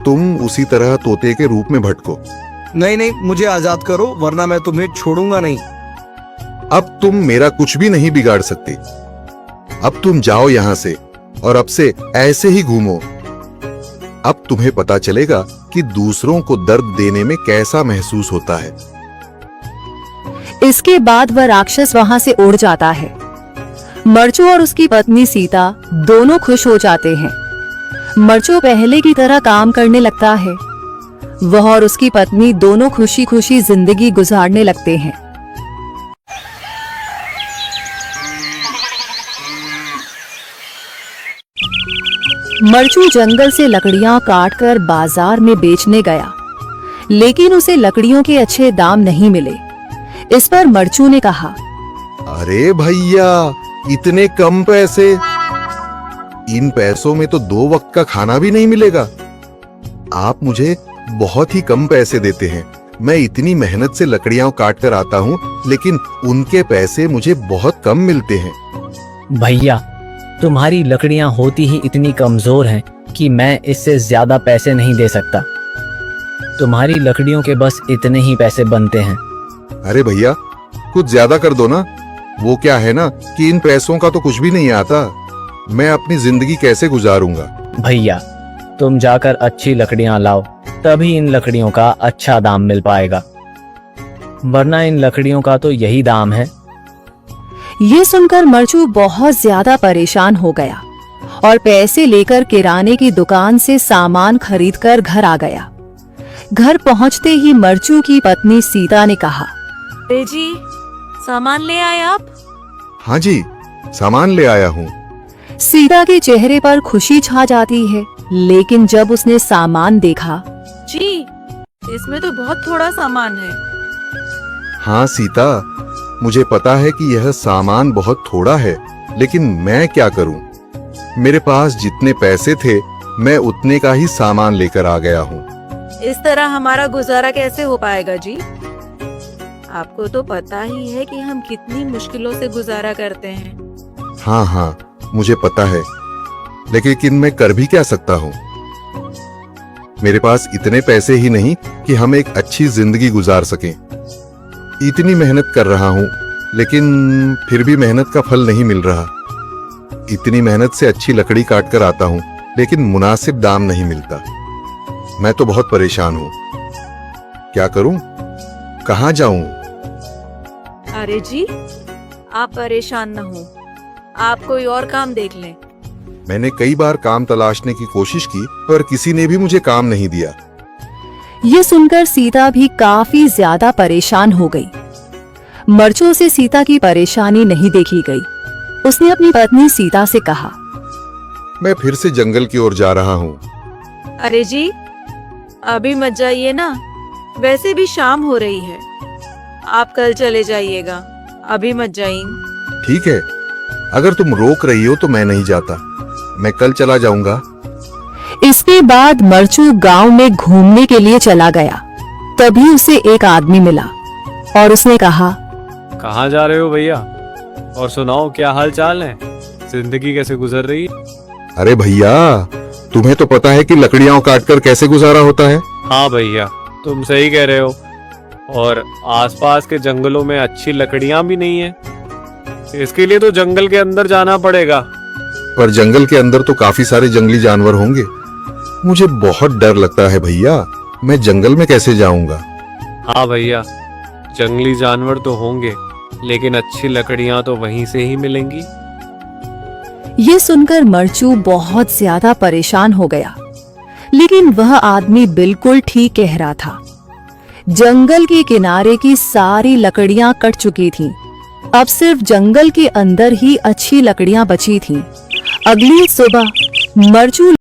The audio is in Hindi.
तुम उसी तरह तोते के रूप में भटको। नहीं नहीं, मुझे आजाद करो वरना मैं तुम्हें छोड़ूंगा नहीं। अब तुम मेरा कुछ भी नहीं बिगाड़ सकते। अब तुम जाओ यहाँ से और अब से ऐसे ही घूमो। अब तुम्हें पता चलेगा कि दूसरों को दर्द देने में कैसा महसूस होता है। इसके बाद वह राक्षस वहां से उड़ जाता है। मरचू और उसकी पत्नी सीता दोनों खुश हो जाते हैं। मरचू पहले की तरह काम करने लगता है। वह और उसकी पत्नी दोनों खुशी खुशी जिंदगी गुजारने लगते हैं। मरचू जंगल से लकड़ियां काटकर बाजार में बेचने गया, लेकिन उसे लकड़ियों के अच्छे दाम नहीं मिले। इस पर मरचू ने कहा, अरे भैया, इतने कम पैसे? इन पैसों में तो 2 वक्त का खाना भी नहीं मिलेगा। आप मुझे बहुत ही कम पैसे देते हैं। मैं इतनी मेहनत से लकड़ियां काट कर आता हूँ, लेकिन उनके पैसे मुझे बहुत कम मिलते हैं। भैया, तुम्हारी लकड़ियां होती ही इतनी कमजोर हैं कि मैं इससे ज्यादा पैसे नहीं दे सकता। तुम्हारी लकड़ियों के बस इतने ही पैसे बनते हैं। अरे भैया, कुछ ज्यादा कर दो ना। वो क्या है ना कि इन पैसों का तो कुछ भी नहीं आता। मैं अपनी जिंदगी कैसे गुजारूंगा? भैया, तुम जाकर अच्छी लकड़ियां लाओ, तभी इन लकड़ियों का अच्छा दाम मिल पाएगा, वरना इन लकड़ियों का तो यही दाम है। ये सुनकर मरचू बहुत ज्यादा परेशान हो गया और पैसे लेकर किराने की दुकान से सामान खरीदकर घर आ गया। घर पहुंचते ही मरचू की पत्नी सीता ने कहा, अरे जी, सामान ले आए आप? हाँ जी, सामान ले आया हूँ। सीता के चेहरे पर खुशी छा जाती है, लेकिन जब उसने सामान देखा, जी, इसमें तो बहुत थोड़ा सामान है। हाँ सीता, मुझे पता है कि यह सामान बहुत थोड़ा है, लेकिन मैं क्या करूं? मेरे पास जितने पैसे थे, मैं उतने का ही सामान लेकर आ गया हूँ। इस तरह हमारा गुजारा कैसे हो पाएगा जी? आपको तो पता ही है कि हम कितनी मुश्किलों से गुजारा करते हैं। हाँ हाँ, मुझे पता है, लेकिन मैं कर भी क्या सकता हूँ? मेरे पास इतने पैसे ही नहीं कि हम एक अच्छी जिंदगी गुजार सकें। इतनी मेहनत कर रहा हूँ, लेकिन फिर भी मेहनत का फल नहीं मिल रहा। इतनी मेहनत से अच्छी लकड़ी काट कर आता हूँ, लेकिन मुनासिब दाम नहीं मिलता। मैं तो बहुत परेशान हूँ। क्या करूँ? कहाँ जाऊँ? अरे जी, आप परेशान न हो, आप कोई और काम देख लें। मैंने कई बार काम तलाशने की कोशिश की, पर किसी ने भी मुझे काम नहीं दिया। ये सुनकर सीता भी काफी ज्यादा परेशान हो गई। मरचू से सीता की परेशानी नहीं देखी गई। उसने अपनी पत्नी सीता से कहा, मैं फिर से जंगल की ओर जा रहा हूँ। अरे जी, अभी मत जाइए ना, वैसे भी शाम हो रही है। आप कल चले जाइएगा, अभी मत जाइए। ठीक है, अगर तुम रोक रही हो तो मैं नहीं जाता। मैं कल चला जाऊंगा। इसके बाद मरचू गांव में घूमने के लिए चला गया। तभी उसे एक आदमी मिला और उसने कहा, कहाँ जा रहे हो भैया? और सुनाओ, क्या हाल चाल है? जिंदगी कैसे गुजर रही है? अरे भैया, तुम्हें तो पता है कि लकड़ियां काटकर कैसे गुजारा होता है। हाँ भैया, तुम सही कह रहे हो। और आसपास के जंगलों में अच्छी लकड़ियां भी नहीं है। इसके लिए तो जंगल के अंदर जाना पड़ेगा। पर जंगल के अंदर तो काफी सारे जंगली जानवर होंगे। मुझे बहुत डर लगता है भैया, मैं जंगल में कैसे जाऊंगा? हाँ भैया, जंगली जानवर तो होंगे, लेकिन अच्छी लकड़ियां तो वहीं से ही मिलेंगी। ये सुनकर मरचू बहुत ज्यादा परेशान हो गया, लेकिन वह आदमी बिल्कुल ठीक कह रहा था। जंगल के किनारे की सारी लकड़ियां कट चुकी थीं। अब सिर्फ जंगल के अंदर ही अच्छी लकड़ियां बची थीं। अगली सुबह मरचू